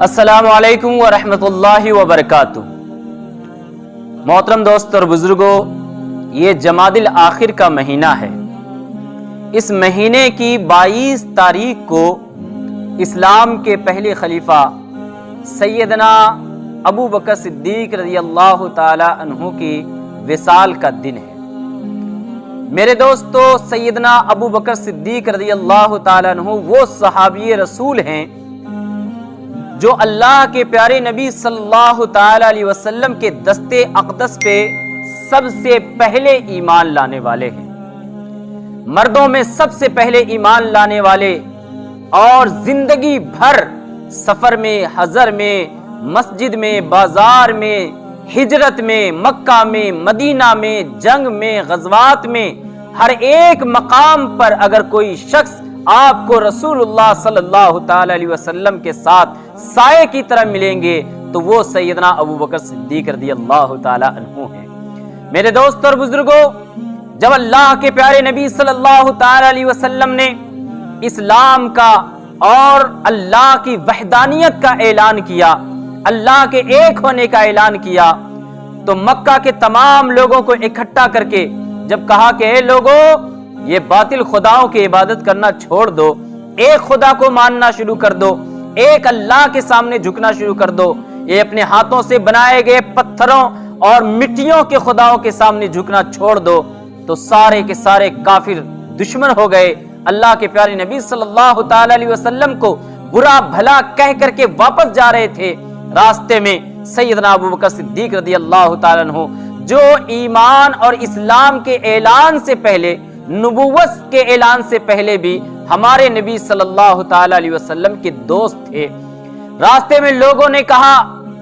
السلام علیکم ورحمۃ اللہ وبرکاتہ۔ محترم دوست اور بزرگوں، یہ جمادی الاخر کا مہینہ ہے۔ اس مہینے کی 22 تاریخ کو اسلام کے پہلے خلیفہ سیدنا ابو بکر صدیق رضی اللہ تعالی عنہ کی وصال کا دن ہے۔ میرے دوستو، سیدنا ابو بکر صدیق رضی اللہ تعالی عنہ وہ صحابی رسول ہیں جو اللہ کے پیارے نبی صلی اللہ تعالی علیہ وسلم کے دستے اقدس پہ سب سے پہلے ایمان لانے والے ہیں۔ مردوں میں سب سے پہلے ایمان لانے والے، اور زندگی بھر سفر میں، حضر میں، مسجد میں، بازار میں، ہجرت میں، مکہ میں، مدینہ میں، جنگ میں، غزوات میں، ہر ایک مقام پر اگر کوئی شخص آپ کو رسول اللہ صلی اللہ تعالی علیہ وسلم کے ساتھ سائے کی طرح ملیں گے تو وہ سیدنا ابو بکر صدیق رضی اللہ تعالی عنہ ہیں۔ میرے دوست اور بزرگوں، جب اللہ کے پیارے نبی صلی اللہ تعالی علیہ وسلم نے اسلام کا اور اللہ کی وحدانیت کا اعلان کیا، اللہ کے ایک ہونے کا اعلان کیا، تو مکہ کے تمام لوگوں کو اکٹھا کر کے جب کہا کہ اے لوگوں، یہ باطل خداؤں کی عبادت کرنا چھوڑ دو، ایک خدا کو ماننا شروع کر دو، ایک اللہ کے سامنے جھکنا شروع کر دو، یہ اپنے ہاتھوں سے بنائے گئے پتھروں اور مٹیوں کے خداؤں کے سامنے جھکنا چھوڑ دو، تو سارے کے سارے کافر دشمن ہو گئے۔ اللہ کے پیارے نبی صلی اللہ تعالی علیہ وسلم کو برا بھلا کہہ کر کے واپس جا رہے تھے، راستے میں سیدنا ابو بکر صدیق رضی اللہ تعالی عنہ جو ایمان اور اسلام کے اعلان سے پہلے، نبوت کے اعلان سے پہلے بھی ہمارے نبی صلی اللہ تعالی علیہ وسلم کے دوست تھے، راستے میں لوگوں نے کہا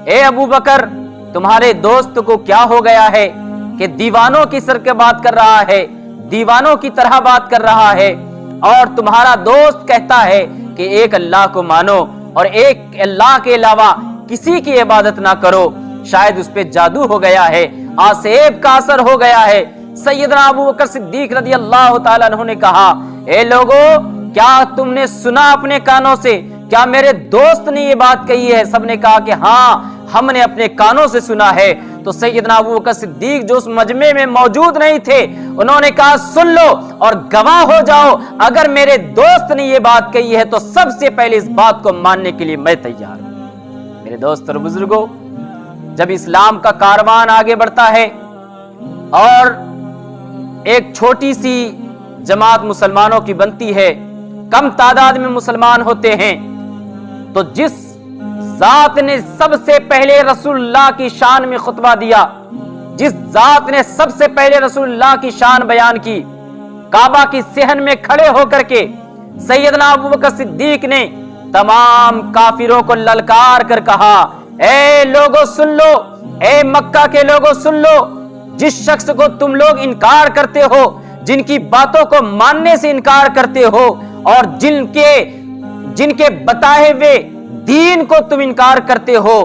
اے ابو بکر، تمہارے دوست کو کیا ہو گیا ہے کہ دیوانوں کی سر کے بات کر رہا ہے، دیوانوں کی طرح بات کر رہا ہے، اور تمہارا دوست کہتا ہے کہ ایک اللہ کو مانو اور ایک اللہ کے علاوہ کسی کی عبادت نہ کرو، شاید اس پہ جادو ہو گیا ہے، آسیب کا اثر ہو گیا ہے۔ سیدنا ابو بکر صدیق رضی اللہ تعالی عنہ نے کہا اے لوگو، کیا تم نے سنا اپنے کانوں سے؟ کیا میرے دوست نے یہ بات کہی ہے؟ سب نے کہا کہ ہاں، ہم نے اپنے کانوں سے سنا ہے۔ تو سیدنا ابو بکر صدیق جو اس مجمع میں موجود نہیں تھے، انہوں نے کہا سن لو اور گواہ ہو جاؤ، اگر میرے دوست نے یہ بات کہی ہے تو سب سے پہلے اس بات کو ماننے کے لیے میں تیار ہوں۔ میرے دوست اور بزرگوں، جب اسلام کا کاروان آگے بڑھتا ہے اور ایک چھوٹی سی جماعت مسلمانوں کی بنتی ہے، کم تعداد میں مسلمان ہوتے ہیں، تو جس ذات نے سب سے پہلے رسول اللہ کی شان میں خطبہ دیا، جس ذات نے سب سے پہلے رسول اللہ کی شان بیان کی، کعبہ کی صحن میں کھڑے ہو کر کے سیدنا ابو بکر صدیق نے تمام کافروں کو للکار کر کہا اے لوگو سن لو، اے مکہ کے لوگو سن لو، جس شخص کو تم لوگ انکار کرتے ہو، جن کی باتوں کو ماننے سے انکار کرتے ہو، اور جن کے بتائے ہوئے دین کو تم انکار کرتے ہو،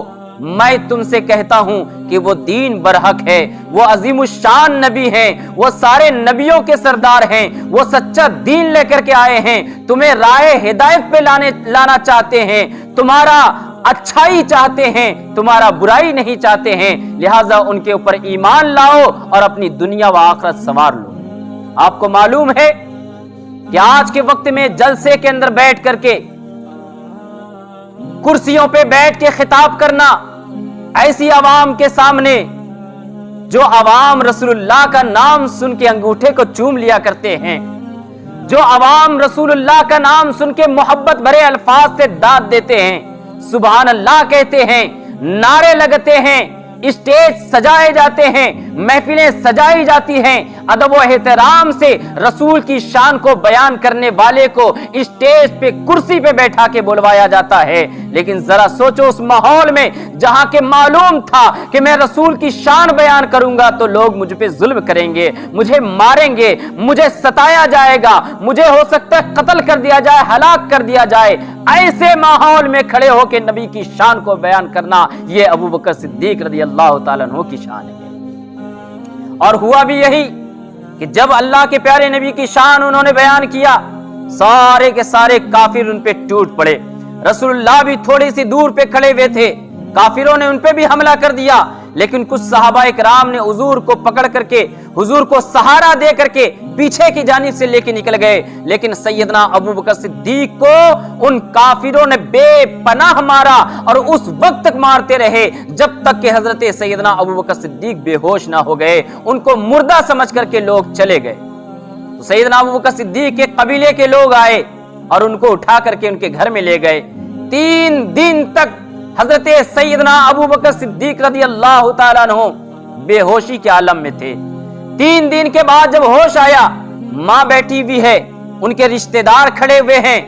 میں تم سے کہتا ہوں کہ وہ دین برحق ہے، وہ عظیم الشان نبی ہیں، وہ سارے نبیوں کے سردار ہیں، وہ سچا دین لے کر کے آئے ہیں، تمہیں راہ ہدایت پہ لانا چاہتے ہیں، تمہارا اچھائی چاہتے ہیں، تمہارا برائی نہیں چاہتے ہیں، لہٰذا ان کے اوپر ایمان لاؤ اور اپنی دنیا و آخرت سنوار لو۔ آپ کو معلوم ہے کہ آج کے وقت میں جلسے کے اندر بیٹھ کر کے، کرسیوں پہ بیٹھ کے خطاب کرنا، ایسی عوام کے سامنے جو عوام رسول اللہ کا نام سن کے انگوٹھے کو چوم لیا کرتے ہیں، جو عوام رسول اللہ کا نام سن کے محبت بھرے الفاظ سے داد دیتے ہیں، سبحان اللہ کہتے ہیں، نعرے لگتے ہیں، اسٹیج سجائے جاتے ہیں، محفلیں سجائی جاتی ہیں، ادب و احترام سے رسول کی شان کو بیان کرنے والے کو اسٹیج پہ کرسی پہ بیٹھا کے بلوایا جاتا ہے، لیکن ذرا سوچو اس ماحول میں جہاں کہ معلوم تھا کہ میں رسول کی شان بیان کروں گا تو لوگ مجھ پہ ظلم کریں گے، مجھے ماریں گے، مجھے ستایا جائے گا، مجھے ہو سکتا ہے قتل کر دیا جائے، ہلاک کر دیا جائے، ایسے ماحول میں کھڑے ہو کے نبی کی شان کو بیان کرنا، یہ ابو بکر صدیق رضی اللہ تعالیٰ عنہ کی شان ہے۔ اور ہوا بھی یہی کہ جب اللہ کے پیارے نبی کی شان انہوں نے بیان کیا، سارے کے سارے کافر ان پہ ٹوٹ پڑے، रसूलुल्लाह भी थोड़ी सी दूर पे खड़े हुए थे, काफिरों ने उन पे भी हमला कर दिया, लेकिन कुछ सहाबा इकराम ने हुजूर को पकड़ करके, हुजूर को सहारा दे करके पीछे की जानिब से लेके निकल गए। लेकिन सैयदना अबू बकर सिद्दीक को उन काफिरों ने बेपनाह मारा और उस वक्त तक मारते रहे जब तक कि हजरत सैयदना अबू बकर सिद्दीक बेहोश ना हो गए। उनको मुर्दा समझ करके लोग चले गए। तो सैयदना अबू बकर सिद्दीक के कबीले के लोग आए और उनको उठा करके उनके घर में ले गए। 3 दिन तक हजरत सैयदना अबू बकर सिद्दीक रज़ी अल्लाह तआला अन्हु बेहोशी के आलम में थे। 3 दिन के बाद जब होश आया, मां बैठी हुई है, उनके रिश्तेदार खड़े हुए हैं।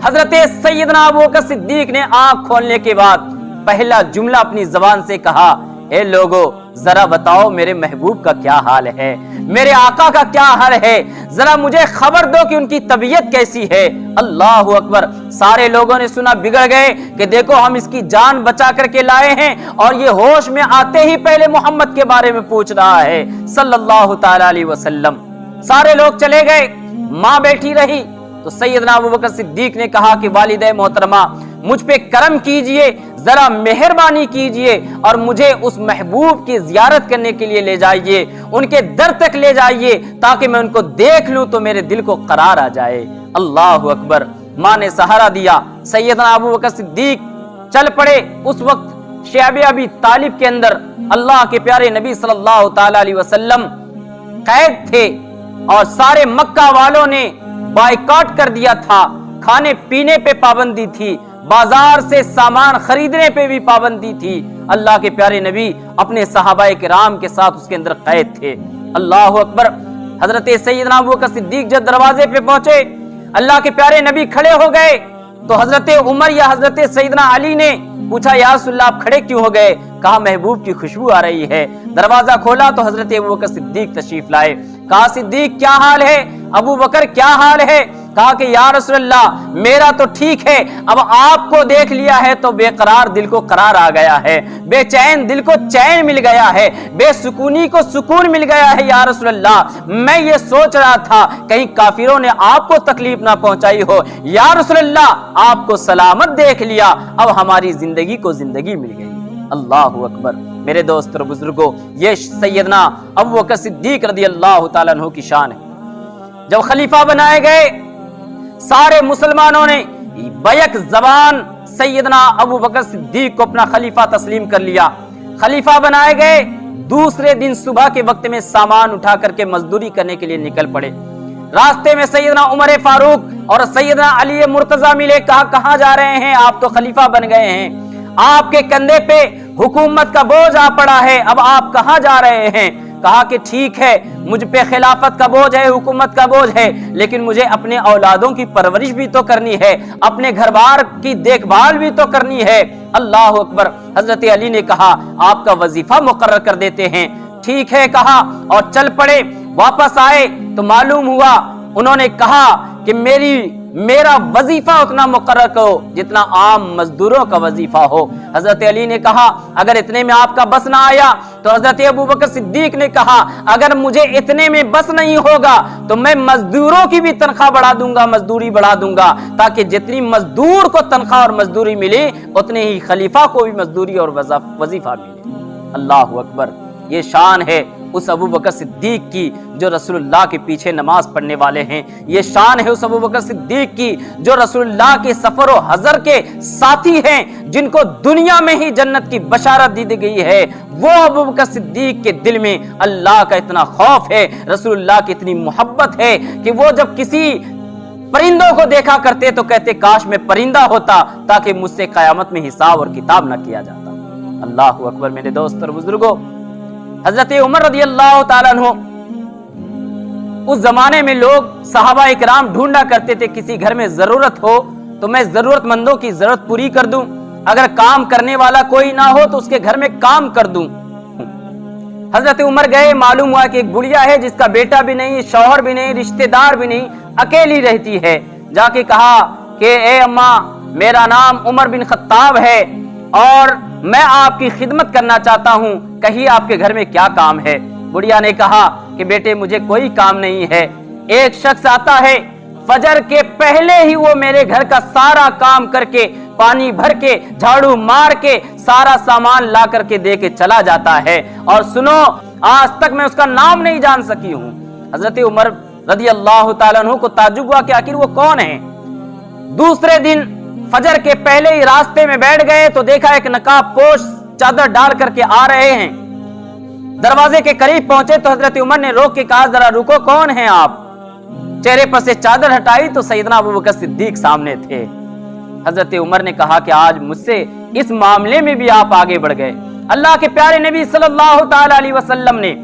हजरत सैयदना अबू बकर सिद्दीक ने आंख खोलने के बाद पहला जुमला अपनी जबान से कहा, ए लोगो जरा बताओ मेरे महबूब का क्या हाल है, मेरे आका का क्या हाल है, जरा मुझे खबर दो कि उनकी तबीयत कैसी है। अल्लाह अकबर। सारे लोगों ने सुना, बिगड़ गए कि देखो हम इसकी जान बचा करके लाए हैं और ये होश में आते ही पहले मोहम्मद के बारे में पूछ रहा है सल्लल्लाहु ताला अलैहि वसल्लम। सारे लोग चले गए, मां बैठी रही। तो सैयदना अबू बकर सिद्दीक ने कहा कि वालिदे मोहतरमा, मुझ पे करम कीजिए, जरा मेहरबानी कीजिए और मुझे उस महबूब की जियारत करने के लिए ले जाइए, उनके दर तक ले जाइए ताकि मैं उनको देख लूं तो मेरे दिल को करार आ जाए। अल्लाह अकबर। मां ने सहारा दिया। सैयदना अबू बकर सिद्दीक चल पड़े। उस वक्त शैब अबी तालिब के अंदर अल्लाह के प्यारे नबी सल्लल्लाहु ताला अलैहि वसल्लम कैद थे और सारे मक्का वालों ने बायकॉट कर दिया था। खाने पीने पे पाबंदी थी, बाजार से सामान खरीदने पे भी पाबंदी थी। अल्लाह के प्यारे नबी अपने सहाबाए किराम के साथ उसके अंदर कैद थे। अल्लाह अकबर। हजरत सैयदना अबू बकर सिद्दीक जब दरवाजे पे पहुंचे, अल्लाह के प्यारे नबी खड़े हो गए। तो हजरत उमर या हजरत सैयदना अली ने पूछा, या रसूलल्लाह आप खड़े क्यों हो गए? कहा महबूब की खुशबू आ रही है। दरवाजा खोला तो हजरत अबू बकर सिद्दीक तशरीफ लाए। कहा सिद्दीक क्या हाल है? अबू बकर क्या हाल है? कहा कि या रसूलल्लाह मेरा तो ठीक है, अब आपको देख लिया है तो बेकरार दिल को करार आ गया है, बेचैन दिल को चैन मिल गया है, बेसुकूनी को सुकून मिल गया है। या रसूलल्लाह मैं ये सोच रहा था कहीं काफिरों ने आपको तकलीफ ना पहुंचाई हो। या रसूलल्लाह आपको सलामत देख लिया, अब हमारी जिंदगी को जिंदगी मिल गई। अल्लाह अकबर। मेरे दोस्त और बुजुर्गों, ये सैयदना अबू बकर सिद्दीक रज़ी अल्लाह तआला अन्हु की शान है। जब खलीफा बनाए गए, सारे मुसलमानों ने बैक जबान सैयदना अबू बकर सिद्दीक को अपना खलीफा तस्लीम कर लिया। खलीफा बनाए गए। दूसरे दिन सुबह के वक्त में सामान उठा करके मजदूरी करने के लिए निकल पड़े। रास्ते में सैयदना उमर फारूक और सैयदना अली मुर्तजा मिले। कहा कहां जा रहे हैं? आप तो खलीफा बन गए हैं, आपके कंधे पे हुकूमत का बोझ आ पड़ा है, अब आप कहां जा रहे हैं? कहा कि ठीक है, मुझ पे खिलाफत का बोझ है, हुकूमत का बोझ है, लेकिन मुझे अपने औलादों की परवरिश भी तो करनी है, अपने घर बार की देखभाल भी तो करनी है। अल्लाह अकबर। हजरत अली ने कहा आपका वजीफा मुकर्रर कर देते हैं। ठीक है कहा और चल पड़े। वापस आए तो मालूम हुआ, उन्होंने कहा कि मेरा वजीफा उतना मुकर्रर करो जितना आम मजदूरों का वजीफा हो। हजरत अली ने कहा अगर इतने में आपका बस ना आया, तो हजरत अबू बकर सिद्दीक ने कहा अगर मुझे इतने में बस नहीं होगा तो मैं मजदूरों की भी तनख्वाह बढ़ा दूंगा, मजदूरी बढ़ा दूंगा, ताकि जितनी मजदूर को तनख्वाह और मजदूरी मिली उतने ही खलीफा को भी मजदूरी और वजीफा मिले। अल्लाह अकबर। ये शान है उस अबू बकर सिद्दीक की जो रसूलुल्लाह के पीछे नमाज पढ़ने वाले हैं। ये शान है उस अबू बकर सिद्दीक की जो रसूलुल्लाह के सफर व हजर के साथी हैं, जिनको दुनिया में ही जन्नत की बशारत दी गई है। वो अबू बकर सिद्दीक के दिल में अल्लाह का इतना खौफ है, रसूलुल्लाह की इतनी मोहब्बत है कि वो जब किसी परिंदों को देखा करते तो कहते काश मैं परिंदा होता ताकि मुझसे कयामत में हिसाब और किताब न किया जाता। अल्लाह अकबर। मेरे दोस्त और बुजुर्गों, हजरत उमर रज़ी अल्लाह तआला अन्हु, उस जमाने में लोग सहाबा इकराम ढूंढा करते थे किसी घर में जरूरत हो तो मैं जरूरतमंदों की जरूरत पूरी कर दूं, अगर काम करने वाला कोई ना हो तो उसके घर में काम कर दूं। हजरत उमर गए, मालूम हुआ कि एक बुढ़िया है जिसका बेटा भी नहीं, शौहर भी नहीं, रिश्तेदार भी नहीं, अकेली रहती है। जाके कहा कि ए अम्मा, मेरा नाम उमर बिन खत्ताब है और मैं आपकी खिदमत करना चाहता हूं, कहिए आपके घर में क्या काम है। बुढ़िया ने कहा कि बेटे मुझे कोई काम नहीं है। एक शख्स आता है, फजर के पहले ही वो मेरे घर का सारा काम करके, पानी भर के, झाड़ू मार के, सारा सामान ला करके दे के चला जाता है। और सुनो, आज तक मैं उसका नाम नहीं जान सकी हूं। हजरत उमर रदी अल्लाह ताला अन्हु को ताज्जुब हुआ कि आखिर वो कौन है। दूसरे दिन फजर के पहले ही रास्ते में बैठ गए तो देखा एक नकाब पोश चादर डाल करके आ रहे हैं। दरवाजे के करीब पहुंचे तो हजरत उमर ने रोक के कहा, जरा रुको, कौन हैं आप। चेहरे पर से चादर हटाई तो सैयदना अबू बकर सिद्दीक सामने थे। हजरत उमर ने कहा कि आज मुझसे इस मामले में भी आप आगे बढ़ गए। अल्लाह के प्यारे नबी सल्लल्लाहु ताला अलैहि वसल्लम ने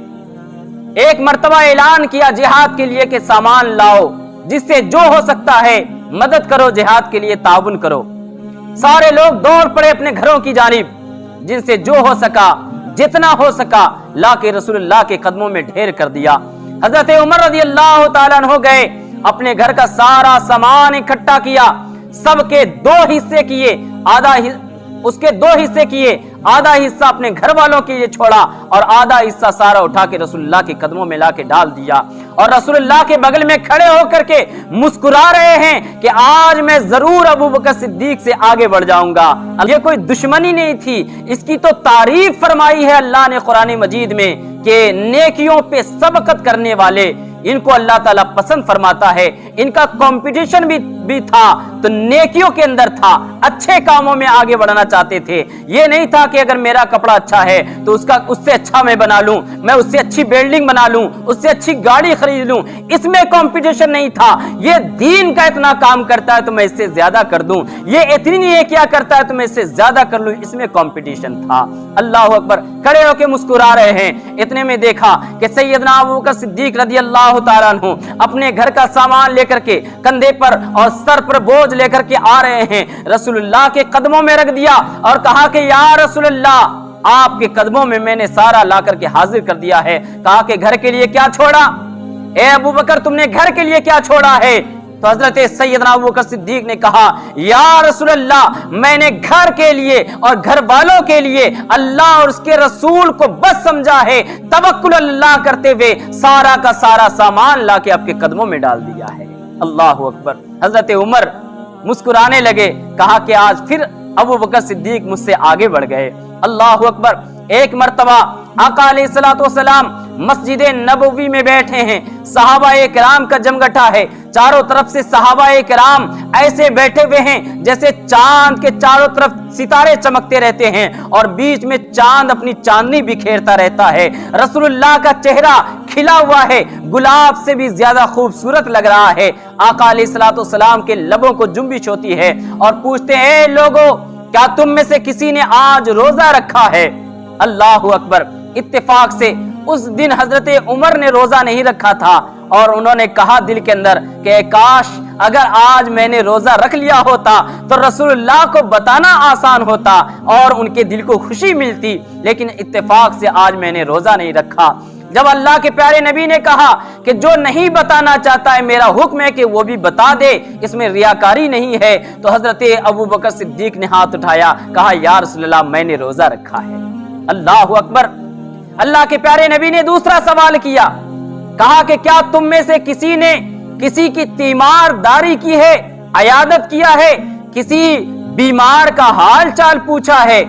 एक मर्तबा ऐलान किया जिहाद के लिए कि सामान लाओ, जिससे जो हो सकता है मदद करो, जिहाद के लिए ताउन करो। सारे लोग दौड़ पड़े अपने घरों की जानिब, जिनसे जो हो सका, जितना हो सका, ला के रसूलुल्लाह के कदमों में ढेर कर दिया। हजरत उमर रज़ी अल्लाह ताला अन्हु गए, अपने घर का सारा सामान इकट्ठा किया, सबके दो हिस्से किए, उसके दो हिस्से किए, आधा हिस्सा अपने घर वालों के लिए छोड़ा और आधा हिस्सा सारा उठा के रसूलुल्लाह के कदमों में लाके डाल दिया। और रसूलुल्लाह के बगल में खड़े होकर के मुस्कुरा रहे हैं कि आज मैं जरूर अबू बकर सिद्दीक से आगे बढ़ जाऊंगा। ये कोई दुश्मनी नहीं थी, इसकी तो तारीफ फरमाई है अल्लाह ने कुरान मजीद में कि नेकियों पे सबकत करने वाले, इनको अल्लाह ताला पसंद फरमाता है। इनका कंपटीशन भी था तो नेकियों के अंदर था, अच्छे कामों में आगे बढ़ना चाहते थे। ये नहीं था कि अगर मेरा कपड़ा अच्छा है तो उससे अच्छा मैं बना लूं, मैं उससे अच्छी बिल्डिंग बना लूं, उससे अच्छी गाड़ी खरीद लूं, इसमें कंपटीशन नहीं था। ये दीन का इतना काम करता है तो मैं इससे ज्यादा कर दूं, ये इतनी नहीं क्या करता है तो मैं इससे ज्यादा कर लूं, इसमें कंपटीशन था। अल्लाह अकबर, खड़े होकर मुस्कुरा रहे हैं। इतने में देखा कि सैयदना अबू बकर सिद्दीक रज़ी अल्लाह ताला अन्हु अपने घर का सामान लेकर के कंधे पर और सर पर बोझ लेकर के आ रहे हैं। रसूलुल्लाह के कदमों में रख दिया और कहा कि या रसूलुल्लाह, आपके कदमों में मैंने सारा ला करके हाजिर कर दिया है। कहा कि घर के लिए क्या छोड़ा, ए अबू बकर तुमने घर के लिए क्या छोड़ा है। तो हजरत सैयदना अबू बकर सिद्दीक ने कहा, या रसूलल्लाह, मैंने घर के लिए और घर वालों के लिए अल्लाह और उसके रसूल को बस समझा है, तवक्कुल अल्लाह करते हुए सारा का सारा सामान लाके आपके कदमों में डाल दिया है। अल्लाह अकबर। हजरत उमर मुस्कुराने लगे, कहा कि आज फिर अबू बकर सिद्दीक मुझसे आगे बढ़ गए। अल्लाह अकबर। एक मर्तबा आका अलैहिस्सलातु वस्सलाम मस्जिद नबवी में बैठे हैं, सहाबाए किराम का जमघटा है, चारों तरफ से सहाबाए किराम ऐसे बैठे हुए हैं जैसे चांद के चारों तरफ सितारे चमकते रहते हैं और बीच में चांद अपनी चांदनी बिखेरता रहता है। रसूलुल्लाह का चेहरा खिला हुआ है, गुलाब से भी ज्यादा खूबसूरत लग रहा है। आका अलैहिस्सलातु वस्सलाम के लबों को जुम्बिश होती है और पूछते हैं, ए लोगों, क्या तुम में से किसी ने आज रोजा रखा है। अल्लाह अकबर। इत्तेफाक से उस दिन हजरत उमर ने रोजा नहीं रखा था और उन्होंने कहा दिल के अंदर कि काश अगर आज मैंने रोजा रख लिया होता तो रसूलुल्लाह को बताना आसान होता और उनके दिल को खुशी मिलती, लेकिन इत्तेफाक से आज मैंने रोजा नहीं रखा। जब अल्लाह के प्यारे नबी ने कहा कि जो नहीं बताना चाहता है मेरा हुक्म है कि वो भी बता दे, इसमें रियाकारी नहीं है, तो हजरत अबू बकर सिद्दीक ने हाथ उठाया, कहा या रसूलल्लाह, मैंने रोजा रखा है। अल्लाह अकबर। अल्लाह के प्यारे नबी ने दूसरा सवाल किया, कहा कि क्या तुम में से किसी ने किसी की तीमारदारी की है, अयादत किया है, किसी बीमार का हाल चाल पूछा है।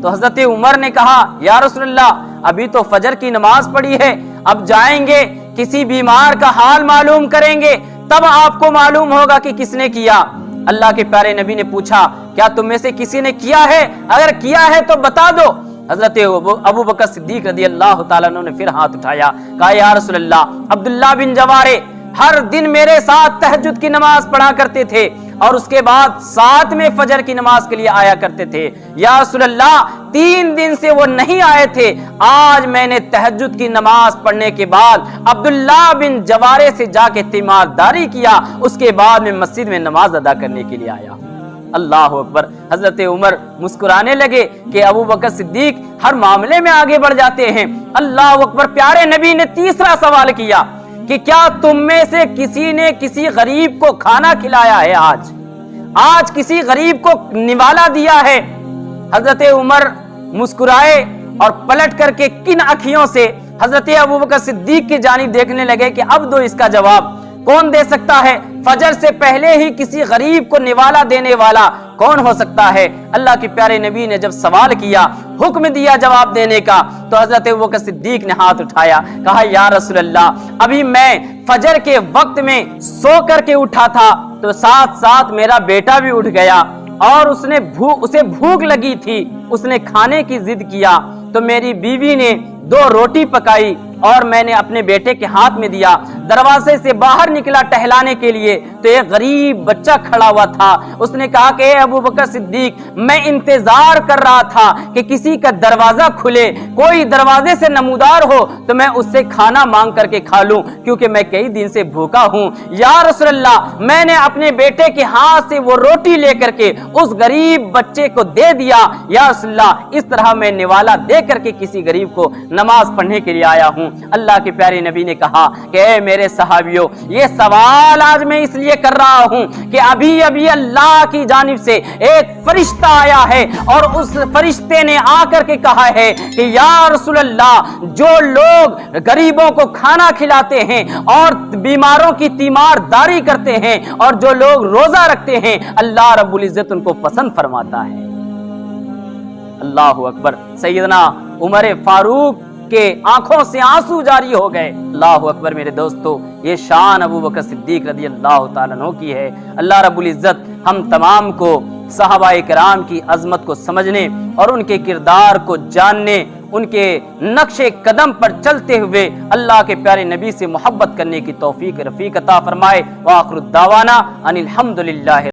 तो हजरत उमर ने कहा, या रसूलल्लाह, अभी तो फजर की नमाज पढ़ी है, अब जाएंगे किसी बीमार का हाल मालूम करेंगे, तब आपको मालूम होगा कि किसने किया। अल्लाह के प्यारे नबी ने पूछा, क्या तुम में से किसी ने किया है, अगर किया है तो बता दो। हजरत अबू बकर सिद्दीक रज़ी अल्लाह ताला अन्हु ने फिर हाथ उठाया, कहा या रसूलल्लाह, अब्दुल्लाह बिन जवारे हर दिन मेरे साथ तहज्जुद की नमाज पढ़ा करते थे और उसके बाद साथ में फजर की नमाज के लिए आया करते थे। या रसूलल्लाह, 3 दिन से वो नहीं आए थे, आज मैंने तहज्जुद की नमाज पढ़ने के बाद अब्दुल्लाह बिन जवारे से जाके तीमारदारी किया, उसके बाद में मस्जिद में नमाज अदा करने के लिए आया। अल्लाह अकबर। हजरत उमर मुस्कुराने लगे कि अबू बकर सिद्दीक हर मामले में आगे बढ़ जाते हैं। अल्लाह अकबर। प्यारे नबी ने तीसरा सवाल किया कि क्या तुम में से किसी ने किसी गरीब को खाना खिलाया है, आज किसी गरीब को निवाला दिया है। हजरत उमर मुस्कुराए और पलट करके किन अखियों से हजरत अबू बकर सिद्दीक की जानिब देखने लगे कि अब दो इसका जवाब। کون دے سکتا ہے؟ فجر سے پہلے ہی کسی غریب کو نوالا دینے والا کون ہو سکتا ہے؟ اللہ کے پیارے نبی نے جب سوال کیا، حکم دیا جواب دینے کا، تو حضرت ابوبکر صدیق نے ہاتھ اٹھایا، کہا یا رسول اللہ، ابھی میں فجر کے وقت میں سو کر کے اٹھا تھا تو ساتھ ساتھ میرا بیٹا بھی اٹھ گیا اور اسے بھوک لگی تھی، اس نے کھانے کی ضد کیا تو میری بیوی نے 2 روٹی پکائی اور میں نے اپنے بیٹے کے ہاتھ میں دیا۔ دروازے سے باہر نکلا ٹہلانے کے لیے تو ایک غریب بچہ کھڑا ہوا تھا، اس نے کہا کہ اے ابو بکر صدیق، میں انتظار کر رہا تھا کہ کسی کا دروازہ کھلے، کوئی دروازے سے نمودار ہو تو میں اس سے کھانا مانگ کر کے کھا لوں، کیونکہ میں کئی دن سے بھوکا ہوں۔ یا رسول اللہ، میں نے اپنے بیٹے کے ہاتھ سے وہ روٹی لے کر کے اس غریب بچے کو دے دیا۔ یا رسول اللہ، اس طرح میں نوالا دے کر کے کسی غریب کو نماز پڑھنے کے لیے آیا ہوں۔ اللہ کے پیارے نبی نے کہا کہ اے میرے صحابیوں، یہ سوال آج میں اس لیے کر رہا ہوں کہ ابھی اللہ کی جانب سے ایک فرشتہ آیا ہے اور اس فرشتے نے آ کر کے کہا ہے کہ یا رسول اللہ، جو لوگ غریبوں کو کھانا کھلاتے ہیں اور بیماروں کی تیمار داری کرتے ہیں اور جو لوگ روزہ رکھتے ہیں، اللہ رب العزت ان کو پسند فرماتا ہے۔ اللہ اکبر۔ سیدنا عمر فاروق کے آنکھوں سے آنسو جاری ہو گئے۔ اللہ اکبر میرے دوستو، یہ شان ابو بکر صدیق رضی اللہ تعالیٰ عنہ کی ہے۔ اللہ رب العزت ہم تمام کو صحابہ کرام کی عظمت کو سمجھنے اور ان کے کردار کو جاننے، ان کے نقش قدم پر چلتے ہوئے اللہ کے پیارے نبی سے محبت کرنے کی توفیق رفیق عطا فرمائے۔ وآخر الدعوانا ان الحمدللہ۔